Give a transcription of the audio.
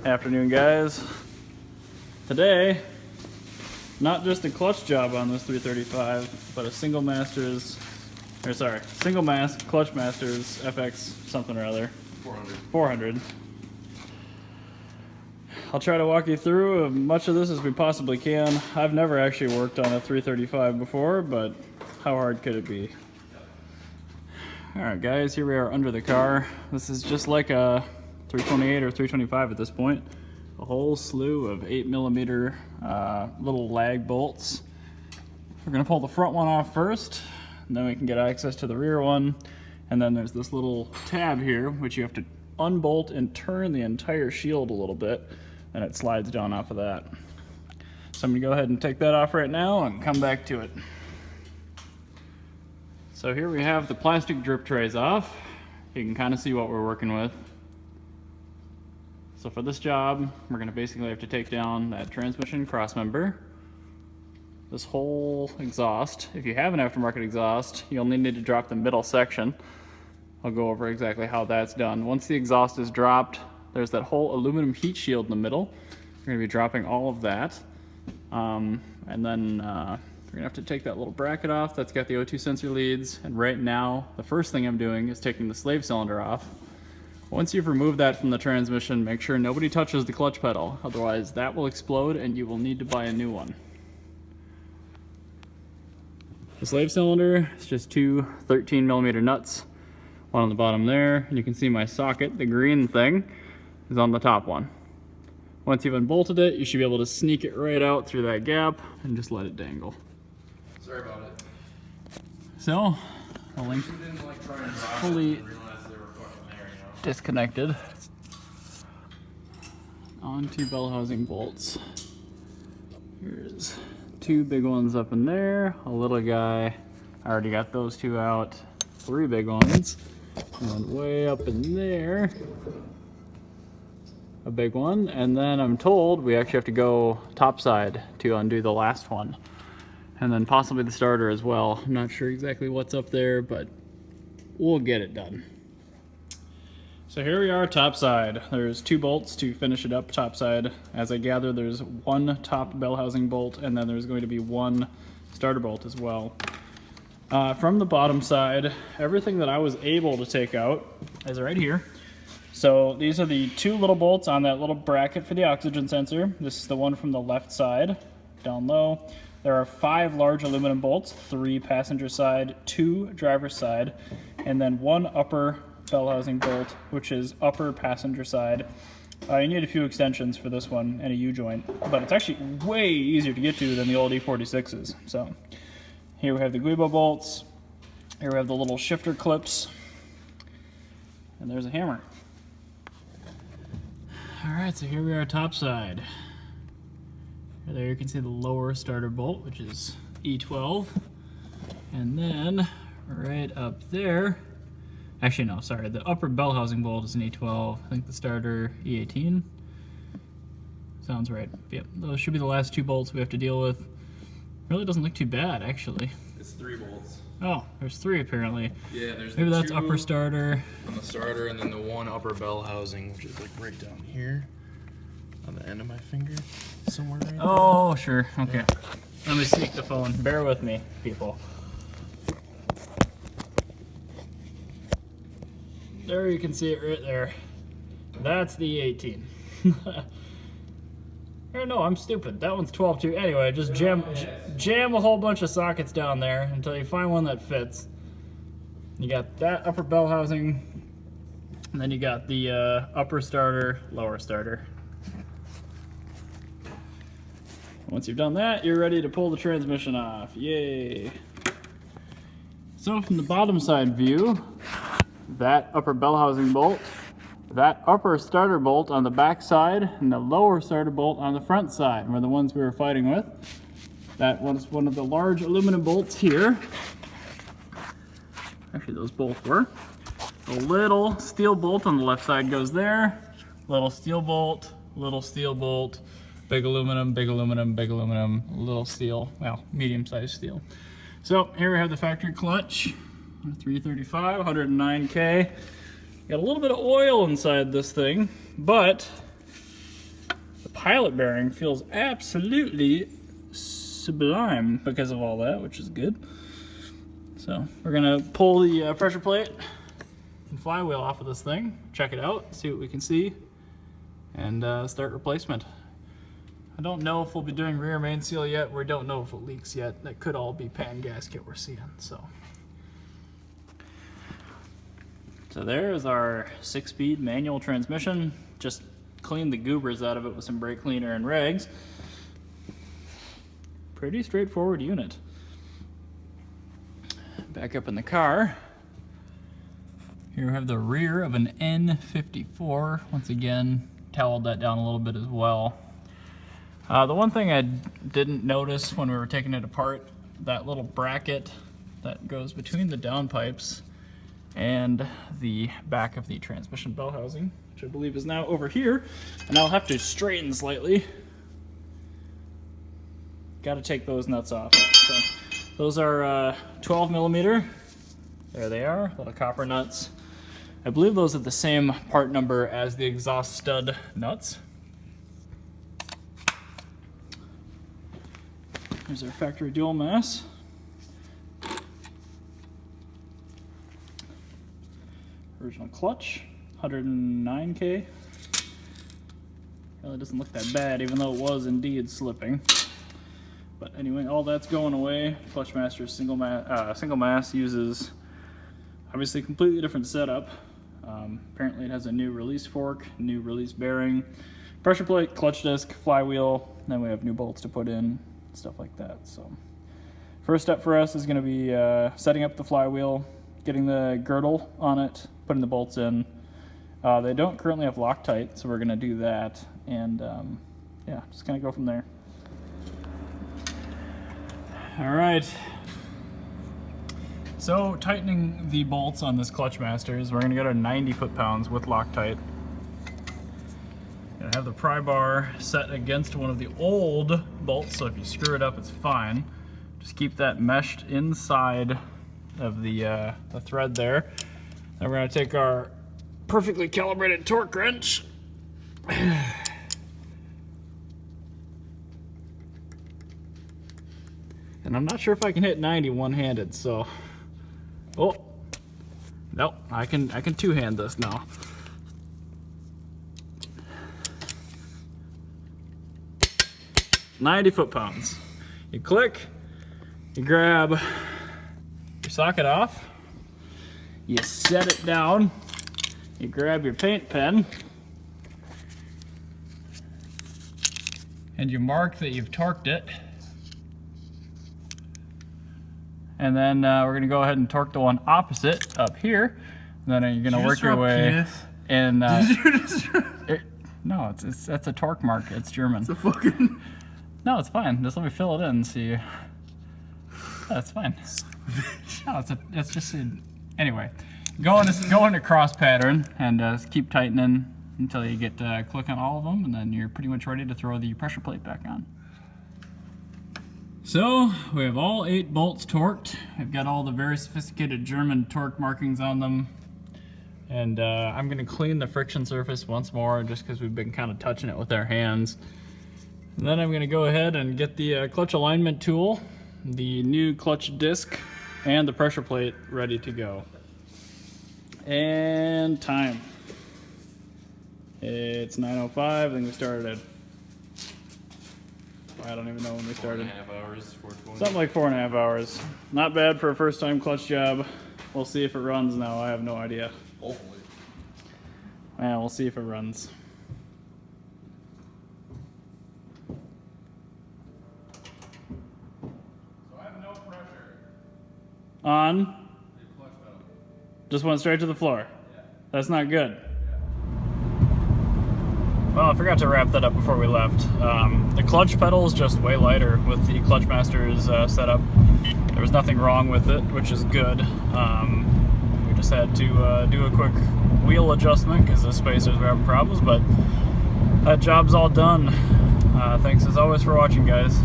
Afternoon, guys. Today, not just a clutch job on this 335, but a single mast ClutchMasters FX something or other. 400. I'll try to walk you through as much of this as we possibly can. I've never actually worked on a 335 before, but how hard could it be? Alright guys, here we are under the car. This is just like a 328 or 325 at this point. A whole slew of 8mm little lag bolts. We're going to pull the front one off first, and then we can get access to the rear one. And then there's this little tab here, which you have to unbolt and turn the entire shield a little bit, and it slides down off of that. So I'm going to go ahead and take that off right now and come back to it. So here we have the plastic drip trays off. You can kind of see what we're working with. So for this job, we're going to basically have to take down that transmission crossmember, this whole exhaust. If you have an aftermarket exhaust, you only need to drop the middle section. I'll go over exactly how that's done. Once the exhaust is dropped, there's that whole aluminum heat shield in the middle. We're going to be dropping all of that. And then we're going to have to take that little bracket off that's got the O2 sensor leads. And right now, the first thing I'm doing is taking the slave cylinder off. Once you've removed that from the transmission, make sure nobody touches the clutch pedal. Otherwise, that will explode and you will need to buy a new one. The slave cylinder is just two 13mm nuts. One on the bottom there, and you can see my socket, the green thing, is on the top one. Once you've unbolted it, you should be able to sneak it right out through that gap and just let it dangle. Sorry about it. So, the link fully disconnected onto bell housing bolts. Here's two big ones up in there, a little guy. I already got those two out. Three big ones. And way up in there, a big one. And then I'm told we actually have to go topside to undo the last one. And then possibly the starter as well. I'm not sure exactly what's up there, but we'll get it done. So here we are topside. There's two bolts to finish it up topside. As I gather, there's one top bell housing bolt, and then there's going to be one starter bolt as well. From the bottom side, everything that I was able to take out is right here. So these are the two little bolts on that little bracket for the oxygen sensor. This is the one from the left side, down low. There are 5 large aluminum bolts, 3 passenger side, 2 driver side, and then 1 upper bell housing bolt, which is upper passenger side. You need a few extensions for this one and a U-joint, but it's actually way easier to get to than the old E46s. So here we have the Guibo bolts, here we have the little shifter clips, and there's a hammer. Alright, so here we are topside. There you can see the lower starter bolt, which is E12, and then right up there, actually no, sorry, the upper bell housing bolt is an E12. I think the starter E18. Sounds right. Yep, those should be the last 2 bolts we have to deal with. Really doesn't look too bad, actually. It's 3 bolts. Oh, there's 3 apparently. Yeah, there's maybe the that's 2 upper starter. on the starter, and then the 1 upper bell housing, which is like right down here on the end of my finger, somewhere right there. Oh, sure. Okay. Yeah. Let me sneak the phone. Bear with me, people. There you can see it right there. That's the E18. Or no, I'm stupid. That one's 12 too. Anyway, just jam a whole bunch of sockets down there until you find one that fits. You got that upper bell housing, and then you got the upper starter, lower starter. Once you've done that, you're ready to pull the transmission off. Yay! So from the bottom side view, that upper bell housing bolt, that upper starter bolt on the back side, and the lower starter bolt on the front side were the ones we were fighting with. That was one of the large aluminum bolts here. Actually, those both were. A little steel bolt on the left side goes there. Little steel bolt, big aluminum, big aluminum, big aluminum, little steel, well, medium-sized steel. So here we have the factory clutch, 335, 109K. Got a little bit of oil inside this thing, but The pilot bearing feels absolutely sublime because of all that, which is good. So we're gonna pull the pressure plate and flywheel off of this thing, check it out, see what we can see, and start replacement. I don't know if we'll be doing rear main seal yet. We don't know if it leaks yet. That could all be pan gasket we're seeing. So there is our 6-speed manual transmission. Just cleaned the goobers out of it with some brake cleaner and rags. Pretty straightforward unit. Back up in the car. Here we have the rear of an N54. Once again, toweled that down a little bit as well. The one thing I didn't notice when we were taking it apart, that little bracket that goes between the downpipes and the back of the transmission bell housing, which I believe is now over here, and I'll have to straighten slightly. Got to take those nuts off. So those are 12 millimeter. There they are, little copper nuts. I believe those are the same part number as the exhaust stud nuts. Here's our factory dual mass. Original clutch, 109K. Really doesn't look that bad, even though it was indeed slipping. But anyway, all that's going away. ClutchMasters single mass uses obviously a completely different setup. Apparently it has a new release fork, new release bearing, pressure plate, clutch disc, flywheel, then we have new bolts to put in, stuff like that. So first step for us is going to be setting up the flywheel, getting the girdle on it, putting the bolts in. They don't currently have Loctite, so we're going to do that, and yeah, just kind of go from there. All right, so tightening the bolts on this ClutchMasters, we're going to go to 90 foot-pounds with Loctite. Gonna have the pry bar set against one of the old bolts, so if you screw it up, it's fine. Just keep that meshed inside of the thread there. Then we're gonna take our perfectly calibrated torque wrench. And I'm not sure if I can hit 90 one-handed, so. Oh, nope, I can two-hand this now. "90 foot-pounds. You click, you grab your socket off, you set it down, you grab your paint pen, and you mark that you've torqued it. And then we're going to go ahead and torque the one opposite up here. And then you're going to work your way in. No, that's a torque mark. It's German. It's a fucking. No, it's fine. Just let me fill it in and see. That's fine. No, it's just a, anyway. Go into cross pattern and keep tightening until you get click on all of them, and then you're pretty much ready to throw the pressure plate back on. So we have all 8 bolts torqued. I've got all the very sophisticated German torque markings on them. And I'm gonna clean the friction surface once more just because we've been kind of touching it with our hands. And then I'm gonna go ahead and get the clutch alignment tool, the new clutch disc, and the pressure plate ready to go. And time. It's 9:05, I think we started at, I don't even know when we started. 4.5 hours, 4:20. Something like 4.5 hours. Not bad for a first time clutch job. We'll see if it runs now, I have no idea. Hopefully. Yeah, we'll see if it runs. So I have no pressure. On. The clutch pedal. Just went straight to the floor. Yeah. That's not good. Yeah. Well, I forgot to wrap that up before we left. The clutch pedal is just way lighter with the ClutchMasters setup. There was nothing wrong with it, which is good. We just had to do a quick wheel adjustment because the spacers were having problems, but that job's all done. Thanks as always for watching, guys.